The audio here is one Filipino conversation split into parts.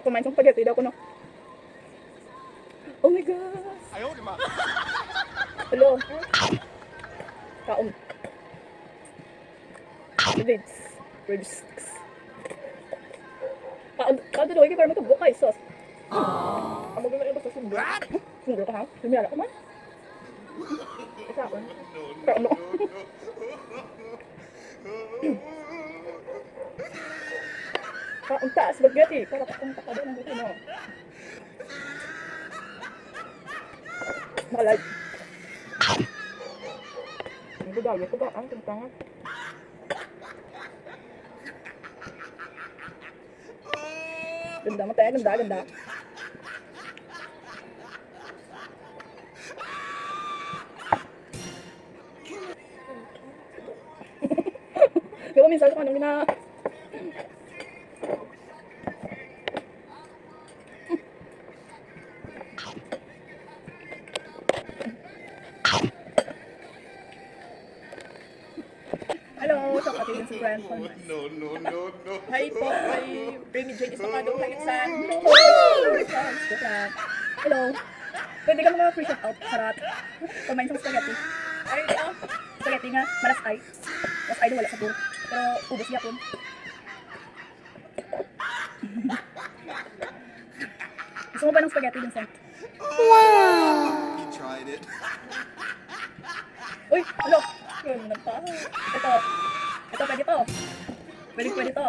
Kumain sa spaghetti daw ko, no? Oh my God! Ayaw, di ba? Hello? Kaon. Ribs. Ribs. Kaon doon, hindi para matubok ka, isos. Ang maganda yung basta sundo. Sundo ka, ha? Lumiyala ka man. Kaon. Kaon ako. Kaon taas, spaghetti. Para kapunta ka doon ang gusto mo. Naka-live. Ang gudalo ko ba? Ang tintanga. Ganda mo tayo, ganda. Gawa minsan sa kanong gina... Hello, so katingin si Grandpa. No. Hi po, kay Remy Jane Estocado, kay Insan. Hello. Pwede ka mga free shout out, sarat. Kumain sa spaghetti. Ay, hindi ako. Spaghetti nga, malas ay. Malas ay wala sa buo. Pero ubos niya po. Gusto mo ba ng spaghetti, Vincent? He tried it. Uy, hello. Yun, nagpa. Ito, pwede to. Pwede to.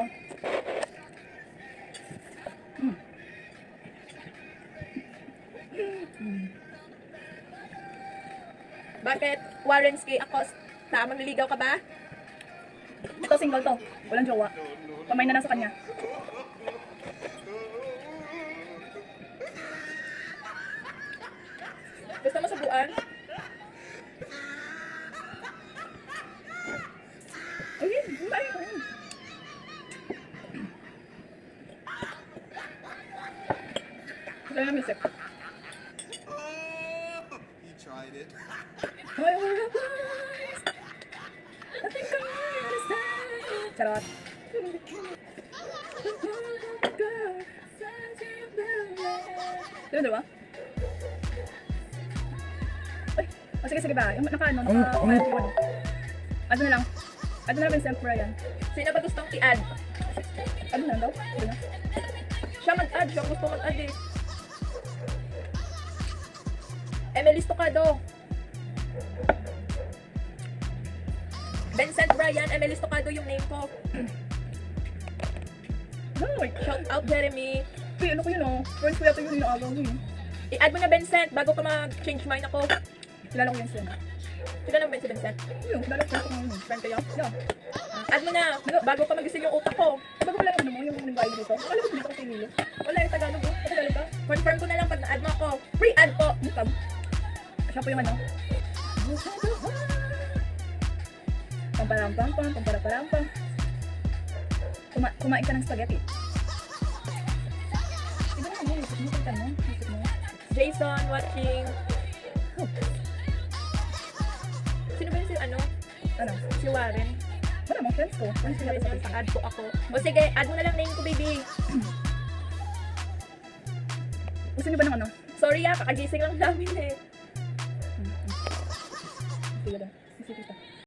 Bakit? Warrenski, ako, magliligaw ka ba? Ito, single to. Walang jowa. Kamay na lang sa kanya. Gusto mo subuan? Ayun, ayun. Wala na music. He tried it. I will rise. I think I understand. Charot. Diba? Ay, sige ba? Yung naka-ano, Ano na lang Vincent Brian. Sino ba gustong i-add? Ano na daw? Ano na? Siya mag-add, siya gusto mag-add eh. Emily Stocado. Vincent Brian, Emily Stocado yung name ko. Shout out Jeremy. Uy, ano ko yun oh? Friends ko yata yung inaagaw mo yun. I-add mo na Vincent bago ka mag-change mind ako. Kilala ko yan sila. Kilala mo ba si Vincent? Yung, kilala ko yung friend kayo? Yeah. Add mo na, bago ka mag-isig yung utak ko. Bago pala yung ano mo, yung lingwahe mo dito. Akala ko dito kasi nilo. Wala yung Tagalog mo. Tagalog ka? Confirm ko na lang pag na-add mo ako. Free add po. Bukab. Siya po yung ano. Pamparampam. Kumain ka ng spaghetti. Iba na mo, isip mo. Jason watching. Sino ba yung si ano? Ano? Si Warren. Wala mga friends ko. Friends ko natin sa add ko ako. O sige, add mo na lang name ko, baby. Gusto niyo ba ng ano? Sorry kakagising lang namin eh. Sige ba? Sige kita.